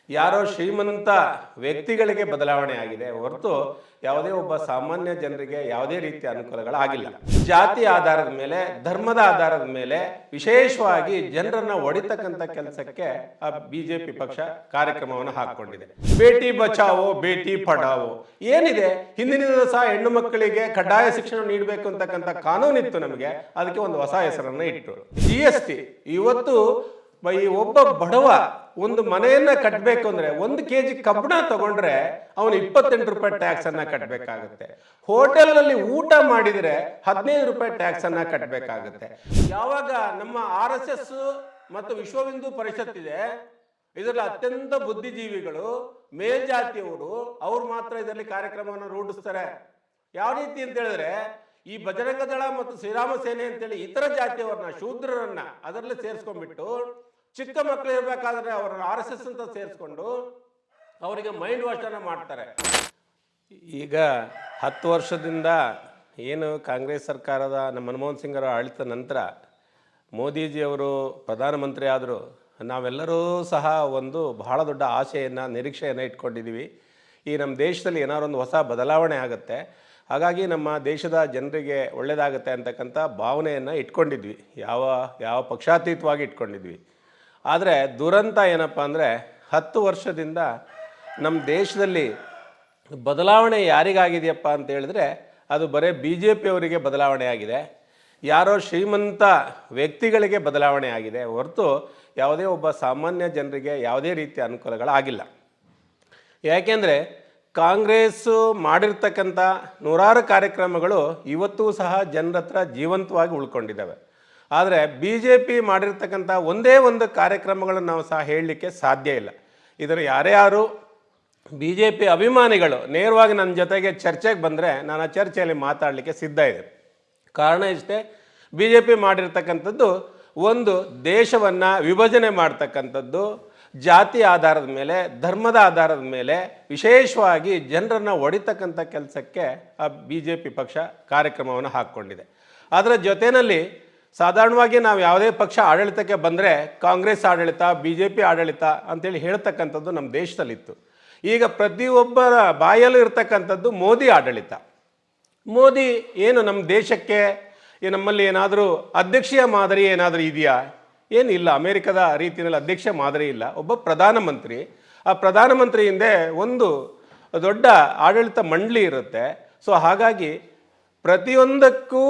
ಯಾರೋ ಶ್ರೀಮಂತ ವ್ಯಕ್ತಿಗಳಿಗೆ ಬದಲಾವಣೆ ಆಗಿದೆ ಹೊರತು ಯಾವುದೇ ಒಬ್ಬ ಸಾಮಾನ್ಯ ಜನರಿಗೆ ಯಾವುದೇ ರೀತಿಯ ಅನುಕೂಲಗಳಾಗಿಲ್ಲ. ಜಾತಿ ಆಧಾರದ ಮೇಲೆ, ಧರ್ಮದ ಆಧಾರದ ಮೇಲೆ ವಿಶೇಷವಾಗಿ ಜನರನ್ನ ಹೊಡಿತಕ್ಕಂಥ ಕೆಲಸಕ್ಕೆ ಆ ಬಿಜೆಪಿ ಪಕ್ಷ ಕಾರ್ಯಕ್ರಮವನ್ನು ಹಾಕೊಂಡಿದೆ. ಬೇಟಿ ಬಚಾವೋ ಬೇಟಿ ಪಢಾವೋ ಏನಿದೆ, ಹಿಂದಿನ ದಿವಸ ಹೆಣ್ಣು ಮಕ್ಕಳಿಗೆ ಕಡ್ಡಾಯ ಶಿಕ್ಷಣ ನೀಡಬೇಕು ಅಂತಕ್ಕಂಥ ಕಾನೂನಿತ್ತು ನಮಗೆ, ಅದಕ್ಕೆ ಒಂದು ಹೊಸ ಹೆಸರನ್ನ ಇಟ್ಟರು GST. ಇವತ್ತು ಈ ಒಬ್ಬ ಬಡವ ಒಂದು ಮನೆಯನ್ನ ಕಟ್ಟಬೇಕು ಅಂದ್ರೆ 1 kg ಕಬ್ಬಣ ತಗೊಂಡ್ರೆ ಅವನು 28 ರೂಪಾಯಿ ಟ್ಯಾಕ್ಸ್ ಅನ್ನ ಕಟ್ಟಬೇಕಾಗುತ್ತೆ. ಹೋಟೆಲ್ ನಲ್ಲಿ ಊಟ ಮಾಡಿದ್ರೆ 15 ರೂಪಾಯಿ ಟ್ಯಾಕ್ಸ್ ಅನ್ನ ಕಟ್ಟಬೇಕಾಗುತ್ತೆ. ಯಾವಾಗ ನಮ್ಮ RSS ಮತ್ತು ವಿಶ್ವ ಹಿಂದೂ ಪರಿಷತ್ ಇದೆ, ಇದರಲ್ಲಿ ಅತ್ಯಂತ ಬುದ್ಧಿಜೀವಿಗಳು ಮೇಲ್ಜಾತಿಯವರು, ಅವ್ರು ಮಾತ್ರ ಇದರಲ್ಲಿ ಕಾರ್ಯಕ್ರಮವನ್ನು ರೂಢಿಸ್ತಾರೆ. ಯಾವ ರೀತಿ ಅಂತ ಹೇಳಿದ್ರೆ, ಈ ಬಜರಂಗ ದಳ ಮತ್ತು ಶ್ರೀರಾಮ ಸೇನೆ ಅಂತೇಳಿ ಇತರ ಜಾತಿಯವರನ್ನ, ಶೂದ್ರರನ್ನ ಅದರಲ್ಲಿ ಸೇರಿಸ್ಕೊಂಡ್ಬಿಟ್ಟು, ಚಿಕ್ಕ ಮಕ್ಕಳು ಇರಬೇಕಾದ್ರೆ ಅವರನ್ನ RSS ಅಂತ ಸೇರಿಸ್ಕೊಂಡು ಅವರಿಗೆ ಮೈಂಡ್ ವಾಶ್ ಅನ್ನ ಮಾಡ್ತಾರೆ. ಈಗ 10 ವರ್ಷದಿಂದ ಏನು ಕಾಂಗ್ರೆಸ್ ಸರ್ಕಾರದ ನಮ್ಮ ಮನಮೋಹನ್ ಸಿಂಗ್ ಅವರ ಆಡಳಿತ ನಂತರ ಮೋದಿಜಿಯವರು ಪ್ರಧಾನಮಂತ್ರಿ ಆದರು, ನಾವೆಲ್ಲರೂ ಸಹ ಒಂದು ಬಹಳ ದೊಡ್ಡ ಆಸೆಯನ್ನು, ನಿರೀಕ್ಷೆಯನ್ನು ಇಟ್ಕೊಂಡಿದ್ದೀವಿ. ಈ ನಮ್ಮ ದೇಶದಲ್ಲಿ ಏನಾದ್ರು ಒಂದು ಹೊಸ ಬದಲಾವಣೆ ಆಗುತ್ತೆ, ಹಾಗಾಗಿ ನಮ್ಮ ದೇಶದ ಜನರಿಗೆ ಒಳ್ಳೆಯದಾಗುತ್ತೆ ಅಂತಕ್ಕಂಥ ಭಾವನೆಯನ್ನು ಇಟ್ಕೊಂಡಿದ್ವಿ, ಯಾವ ಪಕ್ಷಾತೀತವಾಗಿ ಇಟ್ಕೊಂಡಿದ್ವಿ. ಆದರೆ ದುರಂತ ಏನಪ್ಪ ಅಂದರೆ, 10 ವರ್ಷದಿಂದ ನಮ್ಮ ದೇಶದಲ್ಲಿ ಬದಲಾವಣೆ ಯಾರಿಗಾಗಿದೆಯಪ್ಪ ಅಂತ ಹೇಳಿದ್ರೆ, ಅದು ಬರೀ BJP ಅವರಿಗೆ ಬದಲಾವಣೆ ಆಗಿದೆ, ಯಾರೋ ಶ್ರೀಮಂತ ವ್ಯಕ್ತಿಗಳಿಗೆ ಬದಲಾವಣೆ ಆಗಿದೆ ಹೊರತು ಯಾವುದೇ ಒಬ್ಬ ಸಾಮಾನ್ಯ ಜನರಿಗೆ ಯಾವುದೇ ರೀತಿಯ ಅನುಕೂಲಗಳಾಗಿಲ್ಲ. ಯಾಕೆಂದರೆ ಕಾಂಗ್ರೆಸ್ಸು ಮಾಡಿರ್ತಕ್ಕಂಥ ನೂರಾರು ಕಾರ್ಯಕ್ರಮಗಳು ಇವತ್ತೂ ಸಹ ಜನರ ಹತ್ರ ಜೀವಂತವಾಗಿ ಉಳ್ಕೊಂಡಿದ್ದಾವೆ. ಆದರೆ BJP ಮಾಡಿರ್ತಕ್ಕಂಥ ಒಂದೇ ಒಂದು ಕಾರ್ಯಕ್ರಮಗಳನ್ನು ನಾವು ಸಹ ಹೇಳಲಿಕ್ಕೆ ಸಾಧ್ಯ ಇಲ್ಲ. ಇದರ ಯಾರ್ಯಾರು BJP ಅಭಿಮಾನಿಗಳು ನೇರವಾಗಿ ನನ್ನ ಜೊತೆಗೆ ಚರ್ಚೆಗೆ ಬಂದರೆ ನಾನು ಆ ಚರ್ಚೆಯಲ್ಲಿ ಮಾತಾಡಲಿಕ್ಕೆ ಸಿದ್ಧ ಇದೆ. ಕಾರಣ ಇಷ್ಟೇ, BJP ಮಾಡಿರ್ತಕ್ಕಂಥದ್ದು ಒಂದು ದೇಶವನ್ನು ವಿಭಜನೆ ಮಾಡ್ತಕ್ಕಂಥದ್ದು, ಜಾತಿ ಆಧಾರದ ಮೇಲೆ, ಧರ್ಮದ ಆಧಾರದ ಮೇಲೆ ವಿಶೇಷವಾಗಿ ಜನರನ್ನು ಹೊಡಿತಕ್ಕಂಥ ಕೆಲಸಕ್ಕೆ ಆ BJP ಪಕ್ಷ ಕಾರ್ಯಕ್ರಮವನ್ನು ಹಾಕ್ಕೊಂಡಿದೆ. ಅದರ ಜೊತೆಯಲ್ಲಿ ಸಾಧಾರಣವಾಗಿ ನಾವು ಯಾವುದೇ ಪಕ್ಷ ಆಡಳಿತಕ್ಕೆ ಬಂದರೆ ಕಾಂಗ್ರೆಸ್ ಆಡಳಿತ, BJP ಆಡಳಿತ ಅಂತೇಳಿ ಹೇಳ್ತಕ್ಕಂಥದ್ದು ನಮ್ಮ ದೇಶದಲ್ಲಿತ್ತು. ಈಗ ಪ್ರತಿಯೊಬ್ಬರ ಬಾಯಲ್ಲೂ ಇರ್ತಕ್ಕಂಥದ್ದು ಮೋದಿ ಆಡಳಿತ. ಮೋದಿ ಏನು ನಮ್ಮ ದೇಶಕ್ಕೆ ನಮ್ಮಲ್ಲಿ ಏನಾದರೂ ಅಧ್ಯಕ್ಷೀಯ ಮಾದರಿ ಏನಾದರೂ ಇದೆಯಾ? ಏನಿಲ್ಲ. ಅಮೇರಿಕದ ರೀತಿಯಲ್ಲಿ ಅಧ್ಯಕ್ಷ ಮಾದರಿ ಇಲ್ಲ. ಒಬ್ಬ ಪ್ರಧಾನಮಂತ್ರಿ, ಆ ಪ್ರಧಾನಮಂತ್ರಿ ಹಿಂದೆ ಒಂದು ದೊಡ್ಡ ಆಡಳಿತ ಮಂಡಳಿ ಇರುತ್ತೆ. ಸೊ ಹಾಗಾಗಿ ಪ್ರತಿಯೊಂದಕ್ಕೂ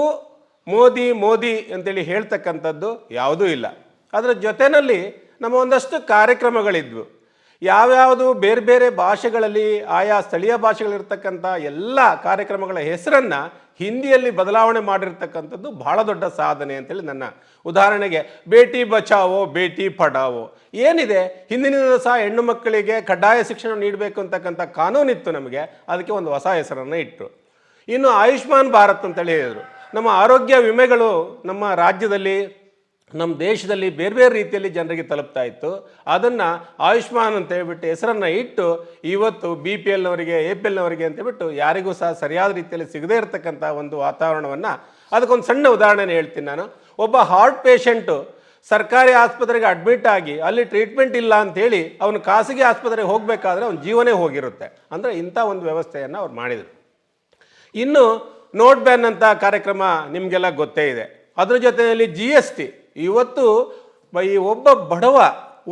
ಮೋದಿ ಅಂತೇಳಿ ಹೇಳ್ತಕ್ಕಂಥದ್ದು ಯಾವುದೂ ಇಲ್ಲ. ಅದರ ಜೊತೆಯಲ್ಲಿ ನಮ್ಮ ಒಂದಷ್ಟು ಕಾರ್ಯಕ್ರಮಗಳಿದ್ವು. ಯಾವ್ಯಾವುದು ಬೇರೆ ಬೇರೆ ಭಾಷೆಗಳಲ್ಲಿ, ಆಯಾ ಸ್ಥಳೀಯ ಭಾಷೆಗಳಿರ್ತಕ್ಕಂಥ ಎಲ್ಲ ಕಾರ್ಯಕ್ರಮಗಳ ಹೆಸರನ್ನು ಹಿಂದಿಯಲ್ಲಿ ಬದಲಾವಣೆ ಮಾಡಿರ್ತಕ್ಕಂಥದ್ದು ಬಹಳ ದೊಡ್ಡ ಸಾಧನೆ ಅಂತೇಳಿ ನನ್ನ ಉದಾಹರಣೆಗೆ ಬೇಟಿ ಬಚಾವೋ ಬೇಟಿ ಪಢಾವೋ ಏನಿದೆ, ಹಿಂದಿನ ದಿವಸ ಹೆಣ್ಣು ಮಕ್ಕಳಿಗೆ ಕಡ್ಡಾಯ ಶಿಕ್ಷಣ ನೀಡಬೇಕು ಅಂತಕ್ಕಂಥ ಕಾನೂನಿತ್ತು ನಮಗೆ, ಅದಕ್ಕೆ ಒಂದು ಹೊಸ ಹೆಸರನ್ನು ಇಟ್ಟರು. ಇನ್ನು ಆಯುಷ್ಮಾನ್ ಭಾರತ್ ಅಂತೇಳಿ ಹೇಳಿದರು. ನಮ್ಮ ಆರೋಗ್ಯ ವಿಮೆಗಳು ನಮ್ಮ ರಾಜ್ಯದಲ್ಲಿ, ನಮ್ಮ ದೇಶದಲ್ಲಿ ಬೇರೆ ಬೇರೆ ರೀತಿಯಲ್ಲಿ ಜನರಿಗೆ ತಲುಪ್ತಾ ಇತ್ತು. ಅದನ್ನು ಆಯುಷ್ಮಾನ್ ಅಂತ ಹೇಳ್ಬಿಟ್ಟು ಹೆಸರನ್ನು ಇಟ್ಟು ಇವತ್ತು BPLನವರಿಗೆ, APLನವರಿಗೆ ಅಂತೇಳ್ಬಿಟ್ಟು ಯಾರಿಗೂ ಸಹ ಸರಿಯಾದ ರೀತಿಯಲ್ಲಿ ಸಿಗದೇ ಇರತಕ್ಕಂಥ ಒಂದು ವಾತಾವರಣವನ್ನು, ಅದಕ್ಕೊಂದು ಸಣ್ಣ ಉದಾಹರಣೆ ಹೇಳ್ತೀನಿ ನಾನು. ಒಬ್ಬ ಹಾರ್ಟ್ ಪೇಷಂಟು ಸರ್ಕಾರಿ ಆಸ್ಪತ್ರೆಗೆ ಅಡ್ಮಿಟ್ ಆಗಿ ಅಲ್ಲಿ ಟ್ರೀಟ್ಮೆಂಟ್ ಇಲ್ಲ ಅಂಥೇಳಿ ಅವನು ಖಾಸಗಿ ಆಸ್ಪತ್ರೆಗೆ ಹೋಗಬೇಕಾದ್ರೆ ಅವನ ಜೀವನೇ ಹೋಗಿರುತ್ತೆ. ಅಂದರೆ ಇಂಥ ಒಂದು ವ್ಯವಸ್ಥೆಯನ್ನು ಅವ್ರು ಮಾಡಿದರು. ಇನ್ನು ನೋಟ್ ಬ್ಯಾನ್ ಅಂತ ಕಾರ್ಯಕ್ರಮ ನಿಮಗೆಲ್ಲ ಗೊತ್ತೇ ಇದೆ. ಅದ್ರ ಜೊತೆಯಲ್ಲಿ GST. ಇವತ್ತು ಈ ಒಬ್ಬ ಬಡವ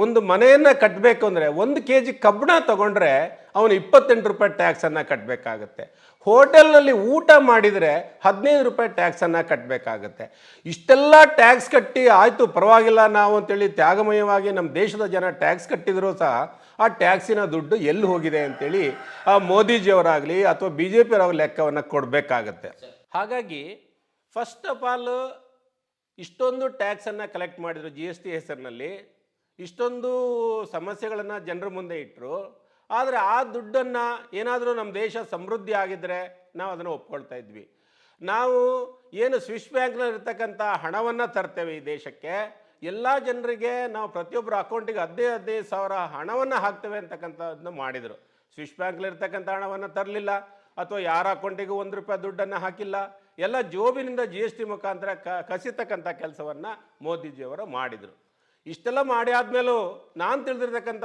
ಒಂದು ಮನೆಯನ್ನು ಕಟ್ಟಬೇಕು ಅಂದರೆ 1 kg ಕಬ್ಬಣ ತಗೊಂಡ್ರೆ ಅವನು 28 ರೂಪಾಯಿ ಟ್ಯಾಕ್ಸನ್ನು ಕಟ್ಟಬೇಕಾಗತ್ತೆ. ಹೋಟೆಲ್ನಲ್ಲಿ ಊಟ ಮಾಡಿದರೆ 15 ರೂಪಾಯಿ ಟ್ಯಾಕ್ಸನ್ನು ಕಟ್ಟಬೇಕಾಗತ್ತೆ. ಇಷ್ಟೆಲ್ಲ ಟ್ಯಾಕ್ಸ್ ಕಟ್ಟಿ ಆಯಿತು ಪರವಾಗಿಲ್ಲ ನಾವು ಅಂತೇಳಿ ತ್ಯಾಗಮಯವಾಗಿ ನಮ್ಮ ದೇಶದ ಜನ ಟ್ಯಾಕ್ಸ್ ಕಟ್ಟಿದರೂ ಸಹ ಆ ಟ್ಯಾಕ್ಸಿನ ದುಡ್ಡು ಎಲ್ಲಿ ಹೋಗಿದೆ ಅಂತೇಳಿ ಆ ಮೋದಿಜಿಯವರಾಗಲಿ ಅಥವಾ BJP ಅವರಾಗಲಿ ಲೆಕ್ಕವನ್ನು ಕೊಡಬೇಕಾಗತ್ತೆ. ಹಾಗಾಗಿ ಫಸ್ಟ್ ಆಫ್ ಆಲ್ ಇಷ್ಟೊಂದು ಟ್ಯಾಕ್ಸನ್ನು ಕಲೆಕ್ಟ್ ಮಾಡಿದರು GST ಹೆಸರಿನಲ್ಲಿ, ಇಷ್ಟೊಂದು ಸಮಸ್ಯೆಗಳನ್ನು ಜನರ ಮುಂದೆ ಇಟ್ಟರು. ಆದರೆ ಆ ದುಡ್ಡನ್ನು ಏನಾದರೂ ನಮ್ಮ ದೇಶ ಸಮೃದ್ಧಿ ಆಗಿದ್ದರೆ ನಾವು ಅದನ್ನು ಒಪ್ಕೊಳ್ತಾ ಇದ್ವಿ. ನಾವು ಏನು ಸ್ವಿಸ್ ಬ್ಯಾಂಕ್ನಲ್ಲಿ ಇರ್ತಕ್ಕಂಥ ಹಣವನ್ನು ತರ್ತೇವೆ ಈ ದೇಶಕ್ಕೆ, ಎಲ್ಲ ಜನರಿಗೆ ನಾವು ಪ್ರತಿಯೊಬ್ಬರ ಅಕೌಂಟಿಗೆ 15,000 ಹಣವನ್ನು ಹಾಕ್ತೇವೆ ಅಂತಕ್ಕಂಥದ್ದನ್ನು ಮಾಡಿದರು. ಸ್ವಿಸ್ ಬ್ಯಾಂಕ್ಲಿರ್ತಕ್ಕಂಥ ಹಣವನ್ನು ತರಲಿಲ್ಲ, ಅಥವಾ ಯಾರ ಅಕೌಂಟಿಗೂ 1 ರೂಪಾಯಿ ದುಡ್ಡನ್ನು ಹಾಕಿಲ್ಲ. ಎಲ್ಲ ಜೋಬಿನಿಂದ GST ಮುಖಾಂತರ ಕಸಿತಕ್ಕಂಥ ಕೆಲಸವನ್ನು ಮೋದಿಜಿಯವರು ಮಾಡಿದರು. ಇಷ್ಟೆಲ್ಲ ಮಾಡಿ ಆದಮೇಲೂ ನಾನು ತಿಳಿದಿರ್ತಕ್ಕಂಥ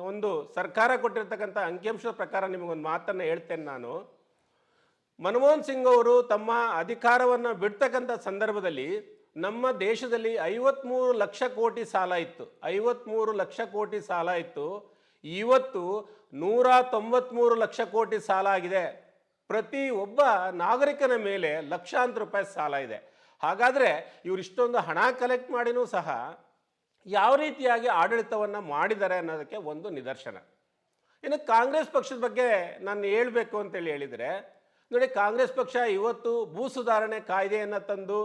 ಒಂದು ಸರ್ಕಾರ ಕೊಟ್ಟಿರ್ತಕ್ಕಂಥ ಅಂಕಿಅಂಶದ ಪ್ರಕಾರ ನಿಮಗೊಂದು ಮಾತನ್ನು ಹೇಳ್ತೇನೆ ನಾನು. ಮನಮೋಹನ್ ಸಿಂಗ್ ಅವರು ತಮ್ಮ ಅಧಿಕಾರವನ್ನು ಬಿಡ್ತಕ್ಕಂಥ ಸಂದರ್ಭದಲ್ಲಿ ನಮ್ಮ ದೇಶದಲ್ಲಿ 53 ಲಕ್ಷ ಕೋಟಿ ಸಾಲ ಇತ್ತು. 53 ಲಕ್ಷ ಕೋಟಿ ಸಾಲ ಇತ್ತು. ಇವತ್ತು 193 ಲಕ್ಷ ಕೋಟಿ ಸಾಲ ಆಗಿದೆ. ಪ್ರತಿ ಒಬ್ಬ ನಾಗರಿಕನ ಮೇಲೆ ಲಕ್ಷಾಂತರ ರೂಪಾಯಿ ಸಾಲ ಇದೆ. ಹಾಗಾದರೆ ಇವರು ಇಷ್ಟೊಂದು ಹಣ ಕಲೆಕ್ಟ್ ಮಾಡಿನೂ ಸಹ ಯಾವ ರೀತಿಯಾಗಿ ಆಡಳಿತವನ್ನು ಮಾಡಿದ್ದಾರೆ ಅನ್ನೋದಕ್ಕೆ ಒಂದು ನಿದರ್ಶನ. ಇನ್ನು ಕಾಂಗ್ರೆಸ್ ಪಕ್ಷದ ಬಗ್ಗೆ ನಾನು ಹೇಳಬೇಕು ಅಂತೇಳಿ ಹೇಳಿದರೆ, ನೋಡಿ, ಕಾಂಗ್ರೆಸ್ ಪಕ್ಷ ಇವತ್ತು ಭೂ ಸುಧಾರಣೆ ಕಾಯ್ದೆಯನ್ನು ತಂದು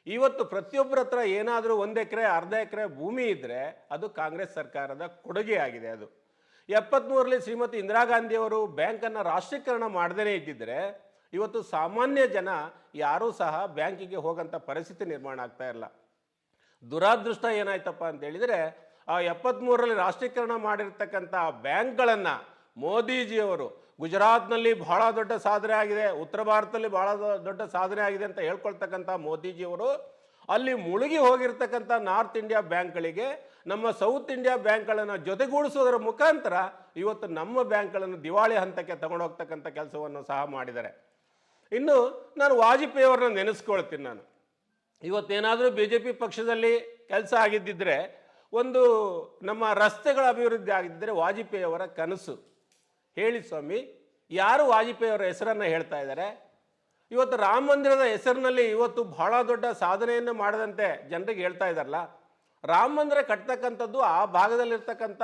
ಇವತ್ತು ಪ್ರತಿಯೊಬ್ಬರ ಹತ್ರ ಏನಾದರೂ 1 ಎಕರೆ ಅರ್ಧ ಎಕರೆ ಭೂಮಿ ಇದ್ದರೆ ಅದು ಕಾಂಗ್ರೆಸ್ ಸರ್ಕಾರದ ಕೊಡುಗೆ ಆಗಿದೆ. ಅದು 73ರಲ್ಲಿ ಶ್ರೀಮತಿ ಇಂದಿರಾ ಗಾಂಧಿಯವರು ಬ್ಯಾಂಕನ್ನು ರಾಷ್ಟ್ರೀಕರಣ ಮಾಡದೇ ಇದ್ದಿದ್ದರೆ ಇವತ್ತು ಸಾಮಾನ್ಯ ಜನ ಯಾರೂ ಸಹ ಬ್ಯಾಂಕಿಗೆ ಹೋಗೋಂಥ ಪರಿಸ್ಥಿತಿ ನಿರ್ಮಾಣ ಆಗ್ತಾ ಇಲ್ಲ. ದುರಾದೃಷ್ಟ ಏನಾಯ್ತಪ್ಪ ಅಂತ ಹೇಳಿದರೆ, ಆ 73ರಲ್ಲಿ ರಾಷ್ಟ್ರೀಕರಣ ಮಾಡಿರ್ತಕ್ಕಂಥ ಬ್ಯಾಂಕ್ಗಳನ್ನು ಮೋದಿಜಿಯವರು ಗುಜರಾತ್ನಲ್ಲಿ ಬಹಳ ದೊಡ್ಡ ಸಾಧನೆ ಆಗಿದೆ, ಉತ್ತರ ಭಾರತದಲ್ಲಿ ಬಹಳ ದೊಡ್ಡ ಸಾಧನೆ ಆಗಿದೆ ಅಂತ ಹೇಳ್ಕೊಳ್ತಕ್ಕಂಥ ಮೋದಿಜಿಯವರು ಅಲ್ಲಿ ಮುಳುಗಿ ಹೋಗಿರ್ತಕ್ಕಂಥ ನಾರ್ತ್ ಇಂಡಿಯಾ ಬ್ಯಾಂಕ್ಗಳಿಗೆ ನಮ್ಮ ಸೌತ್ ಇಂಡಿಯಾ ಬ್ಯಾಂಕ್ಗಳನ್ನು ಜೊತೆಗೂಡಿಸೋದರ ಮುಖಾಂತರ ಇವತ್ತು ನಮ್ಮ ಬ್ಯಾಂಕ್ಗಳನ್ನು ದಿವಾಳಿ ಹಂತಕ್ಕೆ ತಗೊಂಡೋಗ್ತಕ್ಕಂಥ ಕೆಲಸವನ್ನು ಸಹ ಮಾಡಿದ್ದಾರೆ. ಇನ್ನು ನಾನು ವಾಜಪೇಯಿ ಅವ್ರನ್ನ ನೆನೆಸ್ಕೊಳ್ತೀನಿ. ನಾನು ಇವತ್ತೇನಾದರೂ BJP ಪಕ್ಷದಲ್ಲಿ ಕೆಲಸ ಆಗಿದ್ದಿದ್ರೆ, ಒಂದು ನಮ್ಮ ರಸ್ತೆಗಳ ಅಭಿವೃದ್ಧಿ ಆಗಿದ್ದರೆ ವಾಜಪೇಯಿ ಅವರ ಕನಸು. ಹೇಳಿ ಸ್ವಾಮಿ, ಯಾರು ವಾಜಪೇಯಿ ಅವರ ಹೆಸರನ್ನು ಹೇಳ್ತಾ ಇದ್ದಾರೆ? ಇವತ್ತು ರಾಮ ಮಂದಿರದ ಹೆಸರಿನಲ್ಲಿ ಇವತ್ತು ಬಹಳ ದೊಡ್ಡ ಸಾಧನೆಯನ್ನು ಮಾಡದಂತೆ ಜನರಿಗೆ ಹೇಳ್ತಾ ಇದ್ದಾರಲ್ಲ. ರಾಮ ಮಂದಿರ ಕಟ್ತಕ್ಕಂಥದ್ದು ಆ ಭಾಗದಲ್ಲಿರ್ತಕ್ಕಂಥ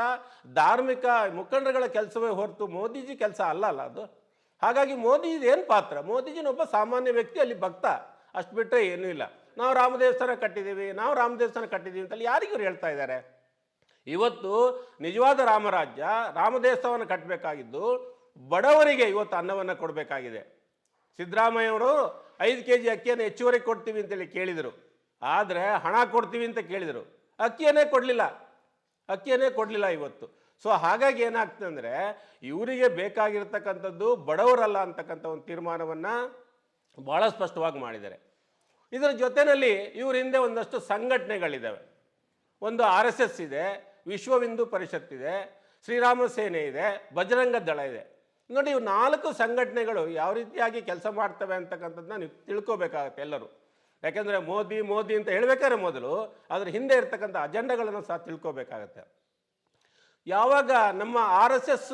ಧಾರ್ಮಿಕ ಮುಖಂಡರುಗಳ ಕೆಲಸವೇ ಹೊರತು ಮೋದಿಜಿ ಕೆಲಸ ಅಲ್ಲ ಅದು. ಹಾಗಾಗಿ ಮೋದಿಜಿದು ಏನು ಪಾತ್ರ? ಮೋದಿಜಿನೊಬ್ಬ ಸಾಮಾನ್ಯ ವ್ಯಕ್ತಿ, ಅಲ್ಲಿ ಭಕ್ತ, ಅಷ್ಟು ಬಿಟ್ಟರೆ ಏನೂ ಇಲ್ಲ. ನಾವು ರಾಮ ದೇವಸ್ಥಾನ ಕಟ್ಟಿದ್ದೀವಿ, ನಾವು ರಾಮ ದೇವಸ್ಥಾನ ಕಟ್ಟಿದ್ದೀವಿ ಅಂತಲ್ಲಿ ಯಾರಿಗೂ ಹೇಳ್ತಾ ಇದ್ದಾರೆ? ಇವತ್ತು ನಿಜವಾದ ರಾಮರಾಜ್ಯ, ರಾಮ ದೇವಸ್ಥಾನವನ್ನು ಕಟ್ಟಬೇಕಾಗಿದ್ದು ಬಡವರಿಗೆ ಇವತ್ತು ಅನ್ನವನ್ನು ಕೊಡಬೇಕಾಗಿದೆ. ಸಿದ್ದರಾಮಯ್ಯವರು 5 kg ಅಕ್ಕಿಯನ್ನು ಹೆಚ್ಚುವರಿ ಕೊಡ್ತೀವಿ ಅಂತೇಳಿ ಕೇಳಿದರು, ಆದರೆ ಹಣ ಕೊಡ್ತೀವಿ ಅಂತ ಕೇಳಿದರು, ಅಕ್ಕಿಯನ್ನೇ ಕೊಡಲಿಲ್ಲ ಇವತ್ತು. ಸೊ ಹಾಗಾಗಿ ಏನಾಗ್ತದೆ ಅಂದರೆ, ಇವರಿಗೆ ಬೇಕಾಗಿರ್ತಕ್ಕಂಥದ್ದು ಬಡವರಲ್ಲ ಅಂತಕ್ಕಂಥ ಒಂದು ತೀರ್ಮಾನವನ್ನು ಭಾಳ ಸ್ಪಷ್ಟವಾಗಿ ಮಾಡಿದ್ದಾರೆ. ಇದರ ಜೊತೆಯಲ್ಲಿ ಇವ್ರ ಹಿಂದೆ ಒಂದಷ್ಟು ಸಂಘಟನೆಗಳಿದ್ದಾವೆ. ಒಂದು RSS ಇದೆ, ವಿಶ್ವ ಹಿಂದೂ ಪರಿಷತ್ ಇದೆ, ಶ್ರೀರಾಮ ಸೇನೆ ಇದೆ, ಬಜರಂಗ ದಳ ಇದೆ. ನೋಡಿ, ಇವು 4 ಸಂಘಟನೆಗಳು ಯಾವ ರೀತಿಯಾಗಿ ಕೆಲಸ ಮಾಡ್ತವೆ ಅಂತಕ್ಕಂಥದ್ದನ್ನ ನೀವು ತಿಳ್ಕೊಬೇಕಾಗತ್ತೆ ಎಲ್ಲರೂ. ಯಾಕೆಂದರೆ ಮೋದಿ ಅಂತ ಹೇಳ್ಬೇಕಾದ್ರೆ ಮೊದಲು ಅದರ ಹಿಂದೆ ಇರ್ತಕ್ಕಂಥ ಅಜೆಂಡಾಗಳನ್ನು ಸಹ ತಿಳ್ಕೊಬೇಕಾಗತ್ತೆ. ಯಾವಾಗ ನಮ್ಮ RSS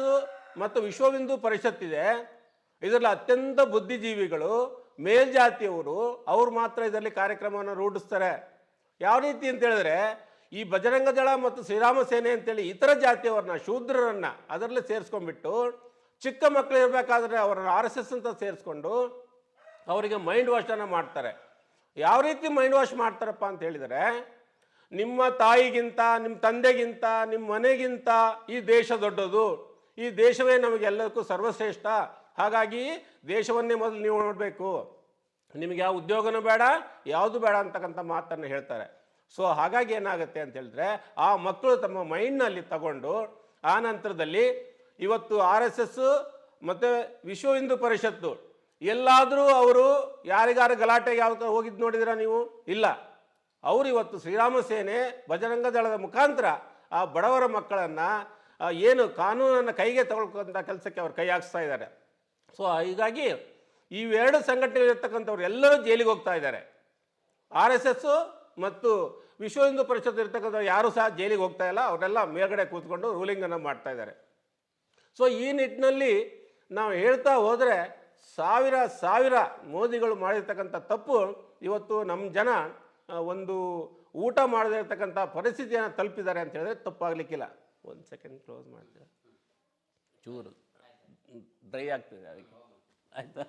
ಮತ್ತು ವಿಶ್ವ ಹಿಂದೂ ಪರಿಷತ್ ಇದೆ, ಇದರಲ್ಲಿ ಅತ್ಯಂತ ಬುದ್ಧಿಜೀವಿಗಳು, ಮೇಲ್ಜಾತಿಯವರು, ಅವ್ರು ಮಾತ್ರ ಇದರಲ್ಲಿ ಕಾರ್ಯಕ್ರಮವನ್ನು ರೂಢಿಸ್ತಾರೆ. ಯಾವ ರೀತಿ ಅಂತ ಹೇಳಿದ್ರೆ, ಈ ಬಜರಂಗ ದಳ ಮತ್ತು ಶ್ರೀರಾಮ ಸೇನೆ ಅಂತೇಳಿ ಇತರ ಜಾತಿಯವರನ್ನ, ಶೂದ್ರರನ್ನು ಅದರಲ್ಲೇ ಸೇರಿಸ್ಕೊಂಡ್ಬಿಟ್ಟು, ಚಿಕ್ಕ ಮಕ್ಕಳು ಇರಬೇಕಾದ್ರೆ ಅವರನ್ನು RSS ಅಂತ ಸೇರಿಸ್ಕೊಂಡು ಅವರಿಗೆ ಮೈಂಡ್ ವಾಶನ್ನು ಮಾಡ್ತಾರೆ. ಯಾವ ರೀತಿ ಮೈಂಡ್ ವಾಶ್ ಮಾಡ್ತಾರಪ್ಪ ಅಂತ ಹೇಳಿದರೆ, ನಿಮ್ಮ ತಾಯಿಗಿಂತ, ನಿಮ್ಮ ತಂದೆಗಿಂತ, ನಿಮ್ಮ ಮನೆಗಿಂತ ಈ ದೇಶ ದೊಡ್ಡದು, ಈ ದೇಶವೇ ನಮಗೆಲ್ಲದಕ್ಕೂ ಸರ್ವಶ್ರೇಷ್ಠ, ಹಾಗಾಗಿ ದೇಶವನ್ನೇ ಮೊದಲು ನೀವು ನೋಡಬೇಕು, ನಿಮಗೆ ಯಾವ ಉದ್ಯೋಗನೂ ಬೇಡ, ಯಾವುದು ಬೇಡ ಅಂತಕ್ಕಂಥ ಮಾತನ್ನು ಹೇಳ್ತಾರೆ. ಸೊ ಹಾಗಾಗಿ ಏನಾಗುತ್ತೆ ಅಂತ ಹೇಳಿದ್ರೆ, ಆ ಮಕ್ಕಳು ತಮ್ಮ ಮೈಂಡ್ನಲ್ಲಿ ತಗೊಂಡು ಆ ನಂತರದಲ್ಲಿ ಇವತ್ತು RSS ಮತ್ತು ವಿಶ್ವ ಹಿಂದೂ ಪರಿಷತ್ತು ಎಲ್ಲಾದರೂ ಅವರು ಯಾರಿಗಾರು ಗಲಾಟೆಗೆ ಯಾವ ಹೋಗಿದ್ದು ನೋಡಿದಿರಾ ನೀವು? ಇಲ್ಲ. ಅವರು ಇವತ್ತು ಶ್ರೀರಾಮ ಸೇನೆ, ಬಜರಂಗ ದಳದ ಮುಖಾಂತರ ಆ ಬಡವರ ಮಕ್ಕಳನ್ನು ಏನು ಕಾನೂನನ್ನು ಕೈಗೆ ತಗೊಳ್ಕೊಂಥ ಕೆಲಸಕ್ಕೆ ಅವ್ರು ಕೈ ಹಾಕಿಸ್ತಾ ಇದ್ದಾರೆ. ಸೊ ಹೀಗಾಗಿ ಈ 2 ಸಂಘಟನೆಗಳಿರ್ತಕ್ಕಂಥವ್ರು ಎಲ್ಲರೂ ಜೈಲಿಗೆ ಹೋಗ್ತಾ ಇದ್ದಾರೆ. RSS ಮತ್ತು ವಿಶ್ವ ಹಿಂದೂ ಪರಿಷತ್ ಇರ್ತಕ್ಕಂಥ ಯಾರೂ ಸಹ ಜೈಲಿಗೆ ಹೋಗ್ತಾ ಇಲ್ಲ, ಅವರೆಲ್ಲ ಮೇಲ್ಗಡೆ ಕೂತ್ಕೊಂಡು ರೂಲಿಂಗನ್ನು ಮಾಡ್ತಾ ಇದ್ದಾರೆ. ಸೊ ಈ ನಿಟ್ಟಿನಲ್ಲಿ ನಾವು ಹೇಳ್ತಾ ಹೋದರೆ ಸಾವಿರ ಮೋದಿಗಳು ಮಾಡಿರ್ತಕ್ಕಂಥ ತಪ್ಪು ಇವತ್ತು ನಮ್ಮ ಜನ ಒಂದು ಊಟ ಮಾಡದೇ ಇರ್ತಕ್ಕಂಥ ಪರಿಸ್ಥಿತಿಯನ್ನು ತಲುಪಿದ್ದಾರೆ ಅಂತ ಹೇಳಿದ್ರೆ ತಪ್ಪಾಗಲಿಕ್ಕಿಲ್ಲ. 1 ಸೆಕೆಂಡ್ ಕ್ಲೋಸ್ ಮಾಡ್ತೀರಾ? ಚೂರು ಡ್ರೈ ಆಗ್ತದೆ ಅದಕ್ಕೆ, ಆಯಿತಾ?